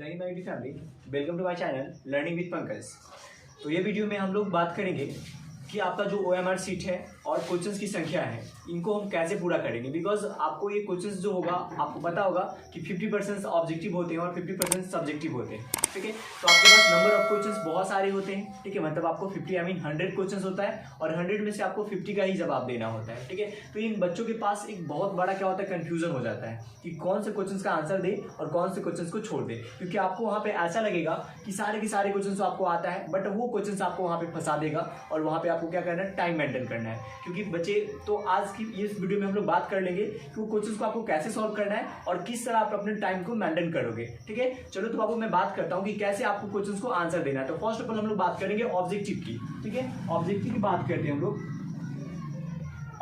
नहीं my family, welcome to my channel learning with Pankaj. तो ये वीडियो में हम लोग बात करेंगे कि आपका जो OMR सीट है और क्वेश्चंस की संख्या है इनको हम कैसे पूरा करेंगे। बिकॉज आपको ये क्वेश्चंस जो होगा आपको पता होगा कि 50% ऑब्जेक्टिव होते हैं और 50% सब्जेक्टिव होते हैं। ठीक है, तो आपके पास नंबर ऑफ क्वेश्चंस बहुत सारे होते हैं। ठीक है, मतलब आपको 100 क्वेश्चंस होता है और 100 में से आपको 50 का ही जवाब देना होता है। ठीक है, तो इन बच्चों के पास एक बहुत बड़ा क्या होता है, कंफ्यूजन हो जाता है कि कौन से क्वेश्चंस का आंसर दे और कौन से क्वेश्चंस को छोड़ दे। क्योंकि आपको वहाँ पे ऐसा लगेगा कि सारे के सारे क्वेश्चंस आपको आता है, बट वो क्वेश्चंस आपको वहाँ पे फंसा देगा और वहाँ पे आपको क्या करना है, टाइम मेंटेन करना है। क्योंकि बच्चे तो आज की इस वीडियो में हम लोग बात कर लेंगे कि वो क्वेश्चंस को आपको कैसे सॉल्व करना है और किस तरह आप अपने टाइम को मेंटेन करोगे। ठीक है, चलो तो बाबू मैं बात करता हूँ कि कैसे आपको क्वेश्चंस को आंसर देना है। तो फर्स्ट ऑफ ऑल हम लोग बात करेंगे ऑब्जेक्टिव की। ठीक है, ऑब्जेक्टिव की बात करते हैं हम लोग।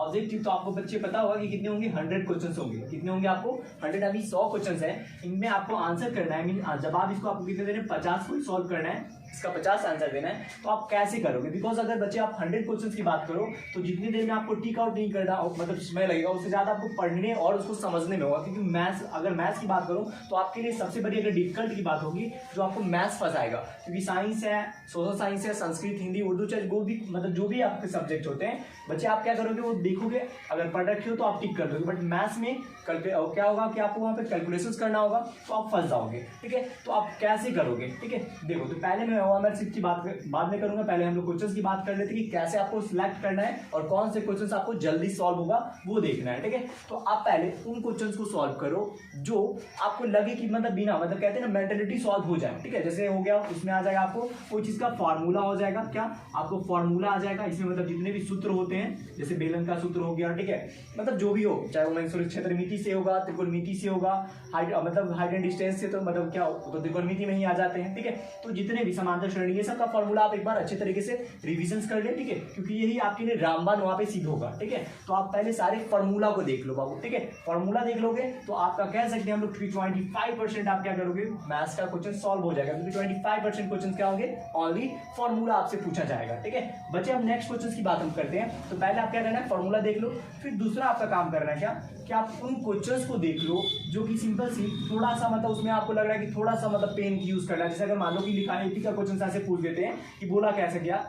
ऑब्जेक्टिव तो आपको बच्चे पता होगा कि कितने होंगे, 100 क्वेश्चंस होंगे। कितने होंगे आपको 100, अभी 100 क्वेश्चंस है, इनमें आपको आंसर करना है। मीन जब आप इसको आपको कितने देने, 50 को सॉल्व करना है, इसका 50 आंसर देना है। तो आप कैसे करोगे? बिकॉज अगर बच्चे आप 100 क्वेश्चंस की बात करो तो जितनी देर में आपको टिक आउट नहीं करना मतलब समय लगेगा, उससे ज्यादा आपको पढ़ने और उसको समझने में होगा। क्योंकि मैथ्स, अगर मैथ्स की बात करो तो आपके लिए सबसे बड़ी अगर डिफिकल्ट की बात होगी जो आपको मैथ्स फंसाएगा। क्योंकि साइंस है, सोशल साइंस है, संस्कृत, हिंदी, उर्दू, चाहे वो भी मतलब जो भी आपके सब्जेक्ट होते हैं, बच्चे आप क्या करोगे, वो देखोगे, अगर पढ़ रखे हो तो आप टिक कर दोगे। बट मैथ्स में क्या होगा कि आपको वहाँ पे कैलकुलेशंस करना होगा, तो आप फंस जाओगे। ठीक है, तो आप कैसे करोगे? ठीक है, देखो, तो पहले मैं OMR सीट की बात बाद में करूंगा। पहले हम लोग क्वेश्चंस की बात कर लेते हैं कि कैसे आपको सिलेक्ट करना है और कौन से क्वेश्चंस आपको जल्दी सॉल्व होगा वो देखना है। ठीक है, तो आप पहले उन क्वेश्चंस को सॉल्व करो जो आपको लगे कि मतलब बिना मतलब कहते हैं ना मेंटलिटी सॉल्व हो जाए। ठीक है, जैसे हो गया, उसमें आ जाएगा आपको कोई चीज का फॉर्मूला हो जाएगा। क्या आपको फॉर्मूला आ जाएगा? इसमें मतलब जितने भी सूत्र होते हैं, जैसे बेलन का सूत्र हो गया। ठीक है, मतलब जो भी हो, चाहे वो मैंने क्षेत्रमिति से होगा, त्रिकोणमिति से होगा, मतलब हाइट एंड डिस्टेंस से, तो मतलब क्या तो त्रिकोणमिति में ही आ जाते हैं। ठीक है, तो जितने भी समांतर श्रेणी, ये सब का फॉर्मूला आप एक बार अच्छे तरीके से रिविजन कर ले। ठीक है, क्योंकि यही आपके लिए रामबाण वहां पे सिद्ध होगा। ठीक है, तो आप पहले सारे फॉर्मूला को देख लो बाबू। ठीक है, फॉर्मूला देख लोगे तो आपका कह सकते हैं हम लोग 25% आप क्या करोगे, मैथ्स का क्वेश्चन सॉल्व हो जाएगा। क्योंकि 25% क्वेश्चन क्या होंगे, ओनली फॉर्मूला आपसे पूछा जाएगा। ठीक है बच्चे, हम नेक्स्ट क्वेश्चन की बात हम करते हैं। तो पहले आप क्या करना है, फॉर्मूला देख लो। फिर दूसरा आपका काम करना है क्या आप उन क्वेश्चंस को देख लो जो कि सिंपल सी थोड़ा सा मतलब उसमें आपको लग रहा है कि थोड़ा सा मतलब पेन यूज करना है। जैसे अगर मान लो कि लिखा है, का क्वेश्चन ऐसे पूछ देते हैं कि बोला कैसे क्या,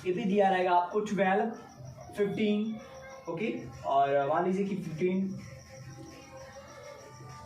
ये भी दिया रहेगा आपको 12, 15, ओके, और मान लीजिए कि 15,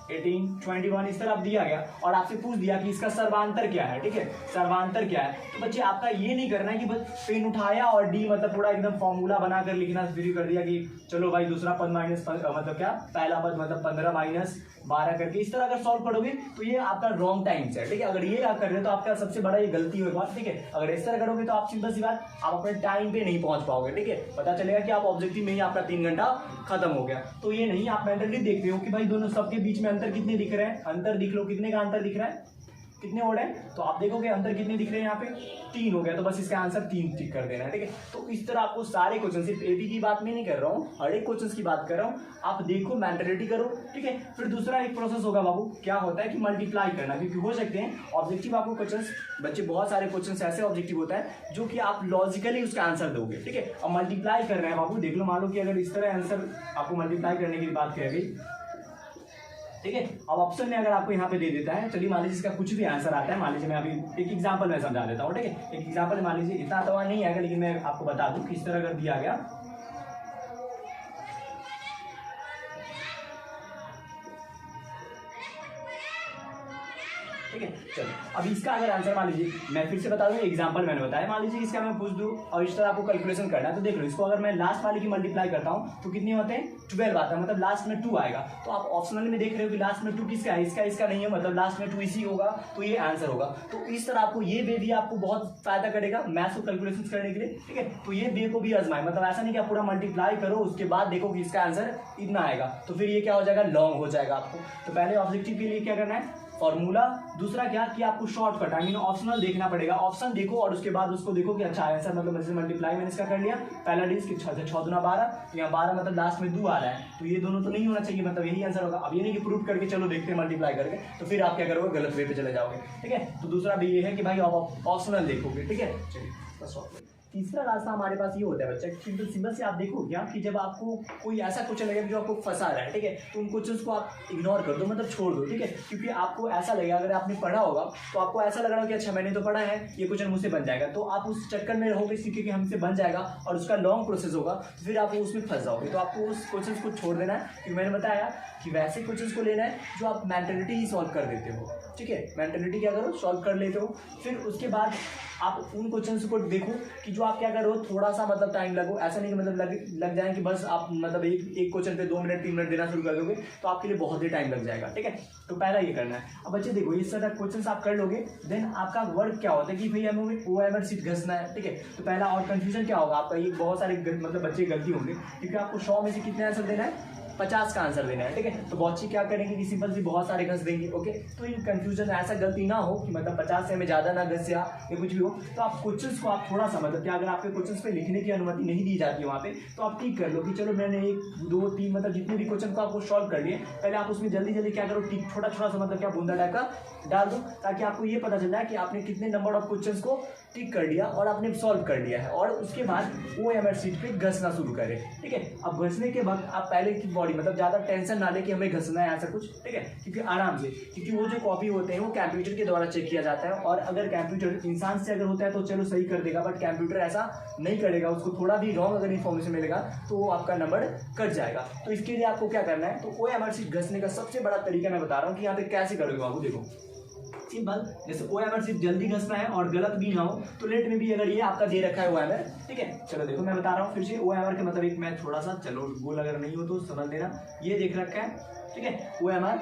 18, 21 इस तरह आप दिया गया और आपसे पूछ दिया कि इसका सर्वांतर क्या है। ठीक है, सर्वांतर क्या है? तो बच्चे आपका ये नहीं करना है कि बस पेन उठाया और डी मतलब पूरा एकदम फॉर्मूला बनाकर लिखना शुरू कर दिया कि चलो भाई दूसरा पद माइनस मतलब क्या, पहला पद मतलब 15 माइनस 12 करके इस तरह अगर सॉल्व करोगे तो ये आपका रॉन्ग टाइम से है। ठीक है, अगर ये आप कर रहे हो तो आपका सबसे बड़ा ये गलती होगा। ठीक है, अगर इस तरह करोगे तो आप सिंपल सी बात आप अपने टाइम पे नहीं पहुंच पाओगे। ठीक है, पता चलेगा कि आप ऑब्जेक्टिव में ही आपका 3 घंटा खत्म हो गया। तो ये नहीं, आप मेंटली देखते हो कि भाई दोनों सबके बीच में अंतर कितने दिख रहे हैं, अंतर दिख लो, कितने का अंतर दिख रहा है, कितने वर्ड है, तो आप देखोगे अंतर कितने दिख रहे हैं, यहाँ पे 3 हो गया। तो बस इसका आंसर 3 टिक कर देना है। ठीक है, तो इस तरह आपको सारे क्वेश्चन, सिर्फ एबी की बात में नहीं कर रहा हूँ, हर एक क्वेश्चन की बात कर रहा हूँ, आप देखो, मेंटलिटी करो। ठीक है, फिर दूसरा एक प्रोसेस होगा बाबू, क्या होता है कि मल्टीप्लाई करना। क्योंकि हो सकते हैं ऑब्जेक्टिव आपको क्वेश्चन, बच्चे बहुत सारे क्वेश्चन ऐसे ऑब्जेक्टिव होता है जो कि आप लॉजिकली उसका आंसर दोगे। ठीक है, अब मल्टीप्लाई कर रहे हैं बाबू, देख लो, मान लो कि अगर इस तरह आंसर आपको मल्टीप्लाई करने की बात करेगी। ठीक है, अब ऑप्शन में अगर आपको यहाँ पे दे देता है, चलिए मान लीजिए इसका कुछ भी आंसर आता है, मान लीजिए मैं अभी एक एग्जांपल में समझा देता हूँ। ठीक है, एक एग्जांपल मान लीजिए, इतना तो नहीं आएगा लेकिन मैं आपको बता दूं किस तरह अगर दिया गया। ठीक है, चलो अब इसका अगर आंसर मान लीजिए, मैं फिर से बता दूं, एग्जांपल मैंने बताया, मान लीजिए इसका मैं पूछ दूं और इस तरह आपको कैलकुलेशन करना है। तो देख लो, इसको अगर मैं लास्ट वाले की मल्टीप्लाई करता हूं तो कितने होते हैं, 12 आता है, मतलब लास्ट में 2 आएगा। तो आप ऑप्शनल में देख रहे हो कि लास्ट में 2 किसका है, इसका नहीं है, मतलब लास्ट में 2 इसी होगा, तो ये आंसर होगा। तो इस तरह आपको ये वे भी आपको बहुत फायदा करेगा मैथ्स को कैलकुलेशन करने के लिए। ठीक है, तो ये वे को भी आजमाए, मतलब ऐसा नहीं कि आप पूरा मल्टीप्लाई करो उसके बाद देखो कि इसका आंसर इतना आएगा, तो फिर ये क्या हो जाएगा, लॉन्ग हो जाएगा आपको। तो पहले ऑब्जेक्टिव के लिए क्या करना है, फॉर्मूला। दूसरा क्या कि आपको शॉर्टकट, आई मीन ऑप्शनल देखना पड़ेगा, ऑप्शन देखो और उसके बाद उसको देखो कि अच्छा आंसर मतलब जैसे मल्टीप्लाई मैंने इसका कर लिया, पहला डिस्क 6 दूना 12, तो यहाँ 12 मतलब लास्ट में 2 आ रहा है, तो ये दोनों तो नहीं होना चाहिए, मतलब यही आंसर होगा। अब ये नहीं कि प्रूव करके चलो देखते हैं मल्टीप्लाई करके, तो फिर आप क्या करोगे, गलत वे पे चले जाओगे। ठीक है, तो दूसरा भी ये है कि भाई आप ऑप्शनल देखोगे। ठीक है, चलिए बस। तीसरा रास्ता हमारे पास ये होता है बच्चा, सिंपल से आप देखो क्या कि जब आपको कोई ऐसा क्वेश्चन लगेगा जो आपको फंसा रहा है, ठीक है, तो उन क्वेश्चंस को आप इग्नोर कर दो, मतलब छोड़ दो, ठीक है, क्योंकि आपको ऐसा लगेगा, अगर आपने पढ़ा होगा तो आपको ऐसा लग रहा है कि अच्छा मैंने तो पढ़ा है, ये क्वेश्चन मुझसे बन जाएगा, तो आप उस चक्कर में रहोगे सीखे कि हमसे बन जाएगा और उसका लॉन्ग प्रोसेस होगा, तो फिर आप उसमें फंस जाओगे। तो आपको उस क्वेश्चन को छोड़ देना है, क्योंकि मैंने बताया कि वैसे क्वेश्चन को लेना है जो आप मेंटलिटी ही सॉल्व कर देते हो, ठीक है, मेंटलिटी क्या करो, सॉल्व कर लेते हो। फिर उसके बाद आप उन क्वेश्चंस को देखो कि जो आप क्या करो, थोड़ा सा मतलब टाइम लगो, ऐसा नहीं कि मतलब लग जाए कि बस आप मतलब एक क्वेश्चन पे 2 मिनट 3 मिनट देना शुरू कर दोगे तो आपके लिए बहुत ही टाइम लग जाएगा, ठीक है। तो पहला ये करना है। अब बच्चे देखो, इस तरह क्वेश्चन आप कर लोगे, देन आपका वर्क क्या होता है कि भाई हमें OMR शीट घसना है, ठीक है। तो पहला और कंफ्यूजन क्या होगा आपका, ये बहुत सारे मतलब बच्चे गलती होंगे, क्योंकि आपको 100 में से कितने आंसर देना है, 50 का आंसर देना है, ठीक है। तो बच्चे क्या करेंगे कि सिंपल सी बहुत सारे घस देंगे, ओके। तो ये कंफ्यूजन, ऐसा गलती ना हो कि मतलब 50 से हमें ज़्यादा ना घस या कुछ भी हो, तो आप क्वेश्चंस को आप थोड़ा सा मतलब कि अगर आपके क्वेश्चंस पे लिखने की अनुमति नहीं दी जाती है वहाँ पे, तो आप टिक कर लो कि चलो मैंने 1 2 3 मतलब जितने भी क्वेश्चन को आपको सॉल्व कर लिए, पहले आप उसमें जल्दी जल्दी क्या करो, टिक छोटा छोटा सा मतलब क्या बूंदा टाइप का डाल दो, ताकि आपको ये पता चल जाए कि आपने कितने नंबर ऑफ क्वेश्चंस को टिक कर लिया और आपने सॉल्व कर लिया है। और उसके बाद OMR शीट पे घसना शुरू करें, ठीक है। अब घसने के बाद आप पहले की बॉडी मतलब ज़्यादा टेंशन ना ले कि हमें घसना है ऐसा कुछ, ठीक है, क्योंकि आराम से, क्योंकि वो जो कॉपी होते हैं वो कंप्यूटर के द्वारा चेक किया जाता है, और अगर कंप्यूटर इंसान से अगर होता है तो चलो सही कर देगा, बट कंप्यूटर ऐसा नहीं करेगा, उसको थोड़ा भी रॉन्ग अगर इन्फॉर्मेशन मिलेगा तो वो आपका नंबर कट जाएगा। तो इसके लिए आपको क्या करना है, तो OMR शीट घसने का सबसे बड़ा तरीका मैं बता रहा हूँ कि यहाँ पे कैसे करोगे बाबू। देखो सिंपल, जैसे OMR शीट जल्दी घसना है और गलत भी ना हो, तो लेट में भी अगर ये आपका दे रखा है OMR, ठीक है, चलो देखो मैं बता रहा हूँ फिर से। OMR के मतलब एक मैं थोड़ा सा, चलो गोल अगर नहीं हो तो समझ लेना, ये देख रखा है, ठीक है। OMR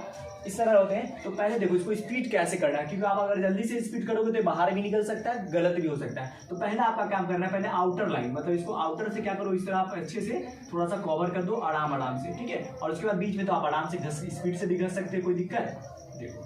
इस तरह होते हैं। तो पहले देखो इसको स्पीड कैसे करना है, क्योंकि आप अगर जल्दी से स्पीड करोगे तो बाहर भी निकल सकता है, गलत भी हो सकता है। तो पहले आपका काम करना है, पहले आउटर लाइन मतलब इसको आउटर से क्या करो, इस तरह आप अच्छे से थोड़ा सा कवर कर दो आराम से, ठीक है। और उसके बाद बीच में तो आप आराम से स्पीड से भी घस सकते हैं, कोई दिक्कत। देखो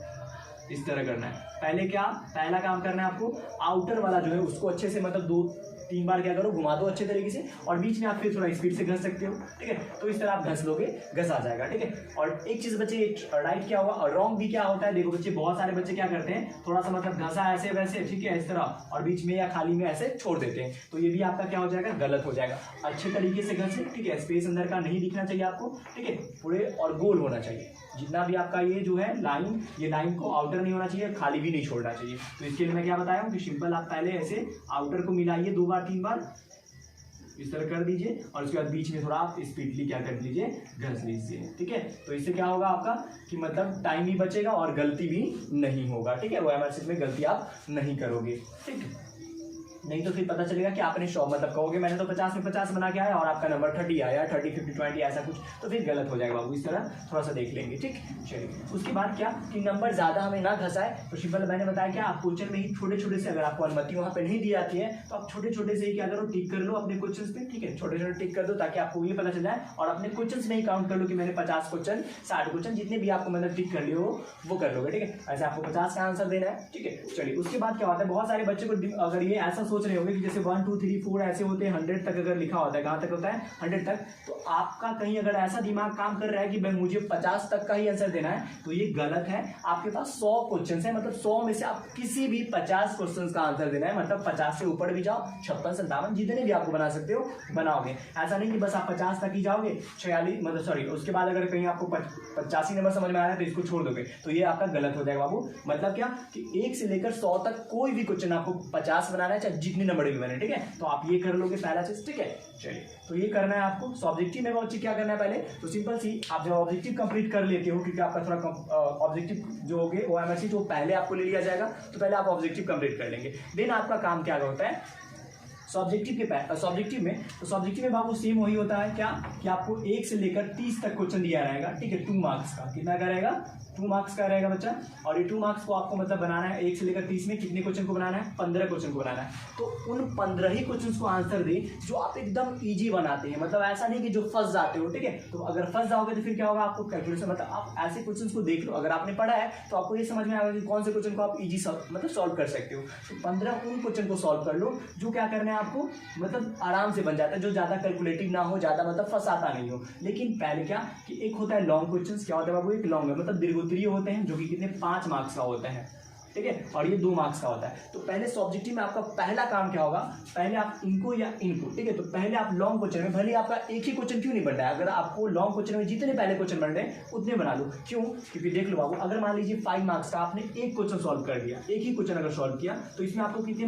इस तरह करना है। पहले क्या, पहला काम करना है आपको, आउटर वाला जो है उसको अच्छे से मतलब 2-3 बार क्या करो, घुमा दो अच्छे तरीके से, और बीच में आप फिर थोड़ा स्पीड से घस सकते हो, ठीक है। तो इस तरह आप घस लोगे, घस आ जाएगा, ठीक है। और एक चीज बच्चे, राइट क्या होगा और रॉन्ग भी क्या होता है, देखो बच्चे बहुत सारे बच्चे क्या करते हैं, थोड़ा सा मतलब घसा ऐसे वैसे, ठीक है, इस तरह, और बीच में या खाली में ऐसे छोड़ देते हैं, तो ये भी आपका क्या हो जाएगा, गलत हो जाएगा। अच्छे तरीके से घसे, ठीक है, स्पेस अंदर का नहीं दिखना चाहिए आपको, ठीक है, पूरे और गोल होना चाहिए। जितना भी आपका ये जो है लाइन, ये लाइन को आउटर नहीं होना चाहिए, खाली भी नहीं छोड़ना चाहिए। तो इसके लिए मैं क्या बताया हूँ कि सिंपल आप पहले ऐसे आउटर को मिलाइए 2 बार 3 बार, इस तरह कर दीजिए, और उसके बाद बीच में थोड़ा आप स्पीडली क्या कर लीजिए, घस लीजिए, ठीक है। तो इससे क्या होगा आपका कि मतलब टाइम भी बचेगा और गलती भी नहीं होगा, ठीक है। OMR शीट में गलती आप नहीं करोगे, ठीक है। नहीं तो फिर पता चलेगा कि आपने 100 मतलब कहोगे मैंने तो 50 में 50 बना के आया और आपका नंबर 30 आया, 30 50 20 ऐसा कुछ, तो फिर गलत हो जाएगा बाबू। इस तरह थोड़ा सा देख लेंगे, ठीक। चलिए उसके बाद क्या कि नंबर ज़्यादा हमें ना घसाए, तो सिंपल मैंने बताया क्या, आप क्वेश्चन में ही छोटे छोटे से, अगर आपको अनुमति वहाँ पे नहीं दी जाती है तो आप छोटे छोटे से ही क्या करो, टिक कर लो अपने क्वेश्चन पे, ठीक है, छोटे छोटे टिक कर दो ताकि आपको ये पता चल जाए, और अपने क्वेश्चन में ही काउंट कर लो कि मैंने 50 क्वेश्चन 60 क्वेश्चन जितने भी आपको मतलब टिक कर लियो वो कर लोगे, ठीक है। ऐसे आपको 50 का आंसर देना है, ठीक है। चलिए उसके बाद क्या होता है, बहुत सारे बच्चे को अगर ये ऐसा सोच रहे होंगे कि जैसे 1 2 3 4 ऐसे होते हैं, 100 तक अगर लिखा होता है, कहाँ तक होता है 100 तक, तो आपका कहीं अगर ऐसा दिमाग काम कर रहा है कि भाई मुझे 50 तक का ही आंसर देना है, तो ये गलत है। आपके पास 100 क्वेश्चन है, मतलब 100 में से आप किसी भी 50 क्वेश्चन का आंसर देना है, मतलब 50 से ऊपर भी जाओ, 56 57 जितने भी आपको बना सकते हो बनाओगे। ऐसा नहीं कि बस आप 50 तक ही जाओगे, 46 मतलब सॉरी, उसके बाद अगर कहीं आपको 85 नंबर समझ में आ रहा है तो इसको छोड़ दोगे, तो ये आपका गलत हो जाएगा बाबू। मतलब क्या कि 1 से लेकर 100 तक कोई भी क्वेश्चन आपको 50 बनाना है, चाहे जितने नंबर भी बने, ठीक है। तो आप ये कर लोगे पहला चीज, ठीक है। चलिए तो ये करना है आपको। ऑब्जेक्टिव में बहुत क्या करना है पहले, तो सिंपल सी आप जब ऑब्जेक्टिव कंप्लीट कर लेते हो, क्योंकि आपका थोड़ा ऑब्जेक्टिव जो होगे OMR शीट वो पहले आपको ले लिया जाएगा, तो पहले आप ऑब्जेक्टिव कंप्लीट कर लेंगे। देन आपका काम क्या होता है सब्जेक्टिव में बाबू सेम वही होता है क्या कि आपको 1 से लेकर 30 तक क्वेश्चन दिया रहेगा, ठीक है। 2 मार्क्स का कितना का रहेगा, 2 मार्क्स का रहेगा बच्चा। और ये 2 मार्क्स को आपको मतलब बनाना है 1 से लेकर 30 में कितने क्वेश्चन को बनाना है, 15 क्वेश्चन को बनाना है। तो उन 15 ही क्वेश्चन को आंसर दे जो आप एकदम ईजी बनाते हैं, मतलब ऐसा नहीं कि जो फंस जाते हो, ठीक है। तो अगर फंस जाओगे तो फिर क्या होगा, आपको कैलकुलेशन मतलब आप ऐसे क्वेश्चन को देख लो, अगर आपने पढ़ा है तो आपको ये समझ में आएगा कि कौन से क्वेश्चन को आप ईजी मतलब सॉल्व कर सकते हो। तो 15 उन क्वेश्चन को सॉल्व कर लो जो क्या करना है आपको, मतलब आराम से बन जाता है, जो ज्यादा कैलकुलेटिव ना हो, ज्यादा मतलब फंसाता नहीं हो। लेकिन पहले क्या कि एक होता है लॉन्ग क्वेश्चंस, क्या होता है बाबू, एक लॉन्ग मतलब दीर्घोत्तरीय होते हैं जो कि कितने 5 मार्क्स का होता है, ठीक है, और ये 2 मार्क्स का होता है। तो पहले सब्जेक्टिव में आपका पहला काम क्या होगा, पहले आप इनको या इनको, ठीक है, तो पहले आप लॉन्ग क्वेश्चन में, भले आपका एक ही क्वेश्चन क्यों नहीं बन रहा है, अगर आपको लॉन्ग क्वेश्चन में जितने पहले क्वेश्चन बन रहे हैं उतने बना लो। क्यों, क्योंकि देख लो बाबू, अगर मान लीजिए 5 मार्क्स का आपने एक क्वेश्चन सॉल्व कर दिया, एक ही क्वेश्चन अगर सॉल्व किया तो इसमें आपको कितने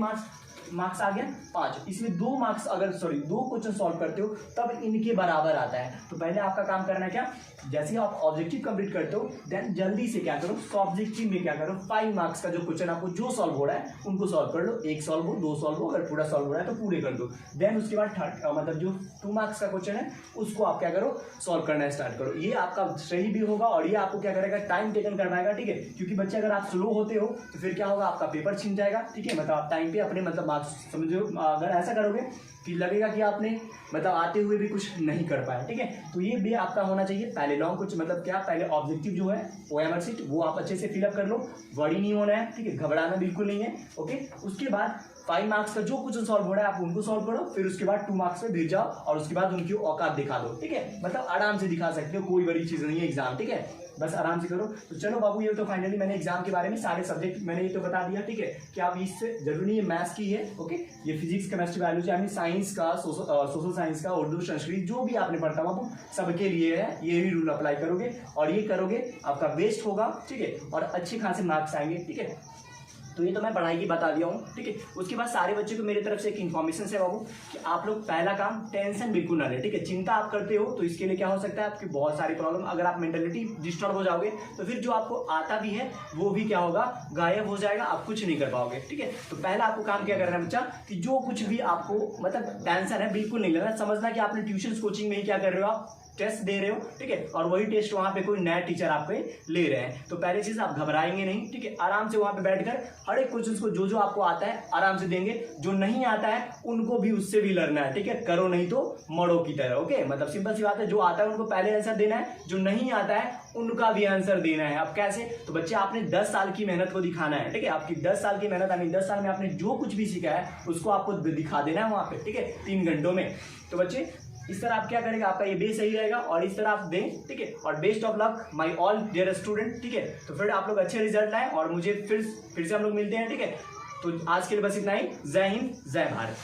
मार्क्स आ गया, 5। इसमें 2 मार्क्स अगर 2 क्वेश्चन सॉल्व करते हो तब इनके बराबर आता है। तो पहले आपका काम करना है क्या, जैसे ही आप ऑब्जेक्टिव कंप्लीट करते हो देन जल्दी से क्या करो, सब्जेक्टिव में क्या करो, 5 मार्क्स का जो क्वेश्चन आपको जो सॉल्व हो रहा है उनको सॉल्व कर लो। 1 सॉल्व हो, 2 सॉल्व हो, अगर पूरा सॉल्व हो रहा है तो पूरे कर दो। देन उसके बाद मतलब जो 2 मार्क्स का क्वेश्चन है उसको आप क्या करो, सॉल्व करना स्टार्ट करो। ये आपका सही भी होगा और ये आपको क्या करेगा, टाइम टेकन करवाएगा, ठीक है, क्योंकि बच्चे अगर आप स्लो होते हो तो फिर क्या होगा, आपका पेपर छिन जाएगा, ठीक है, मतलब आप टाइम पे अपने मतलब मार्क्स समझो, अगर ऐसा करोगे फिर लगेगा कि आपने मतलब आते हुए भी कुछ नहीं कर पाए, ठीक है। तो ये भी आपका होना चाहिए पहले लॉन्ग कुछ मतलब क्या, पहले ऑब्जेक्टिव जो है ओएमआर शीट वो आप अच्छे से फिलअप कर लो, वरी नहीं होना है, ठीक है, घबराना बिल्कुल नहीं है, ओके। उसके बाद 5 मार्क्स का जो क्वेश्चन सॉल्व हो रहा है आप उनको सॉल्व करो, फिर उसके बाद 2 मार्क्स में भेज जाओ और उसके बाद उनकी औकात दिखा दो, ठीक है, मतलब आराम से दिखा सकते हो, कोई बड़ी चीज़ नहीं है एग्जाम, ठीक है, बस आराम से करो। तो चलो बाबू, ये तो फाइनली मैंने एग्जाम के बारे में सारे सब्जेक्ट मैंने ये तो बता दिया, ठीक है, कि आप इससे जरूरी नहीं है मैथ्स की है, ओके, ये फिजिक्स केमिस्ट्री बायोलॉजी यानी साइंस का, सोशल साइंस का, उर्दू संस्कृत जो भी आपने पढ़ता बाबू सबके लिए है, ये भी रूल अप्लाई करोगे और ये करोगे आपका बेस्ट होगा, ठीक है, और अच्छे खासे मार्क्स आएंगे, ठीक है। तो ये तो मैं पढ़ाई की बता दिया हूँ, ठीक है। उसके बाद सारे बच्चों को मेरी तरफ से एक इन्फॉर्मेशन है बाबू कि आप लोग पहला काम टेंशन बिल्कुल ना ले, ठीक है। चिंता आप करते हो तो इसके लिए क्या हो सकता है, आपकी बहुत सारी प्रॉब्लम, अगर आप मेंटलिटी डिस्टर्ब हो जाओगे तो फिर जो आपको आता भी है वो भी क्या होगा, गायब हो जाएगा, आप कुछ नहीं कर पाओगे, ठीक है। तो पहला आपको काम क्या करना है बच्चा, कि जो कुछ भी आपको मतलब टेंशन है बिल्कुल नहीं लेना, समझना कि आपने ट्यूशन कोचिंग में ही क्या कर रहे हो, आप टेस्ट दे रहे हो, ठीक है, और वही टेस्ट वहां पे कोई नया टीचर आप पे ले रहे हैं। तो पहली चीज आप घबराएंगे नहीं, ठीक है, आराम से वहां पे बैठकर हर एक क्वेश्चन को जो जो आपको आता है आराम से देंगे, जो नहीं आता है उनको भी उससे भी लड़ना है, ठीक है, करो नहीं तो मरो की तरह, ओके। मतलब सिंपल सी बात है, जो आता है उनको पहले आंसर देना है, जो नहीं आता है उनका भी आंसर देना है। अब कैसे, तो बच्चे आपने 10 साल की मेहनत को दिखाना है, ठीक है, आपकी 10 साल की मेहनत, यानी 10 साल में आपने जो कुछ भी सीखा है उसको आपको दिखा देना है वहां पे, ठीक है, 3 घंटों में। तो बच्चे इस तरह आप क्या करेंगे, आपका ये बेस सही रहेगा और इस तरह आप दें, ठीक है, और best of luck my all dear student, ठीक है। तो फिर आप लोग अच्छे रिजल्ट लाएं और मुझे फिर से हम लोग मिलते हैं, ठीक है। तो आज के लिए बस इतना ही। जय हिंद, जय भारत।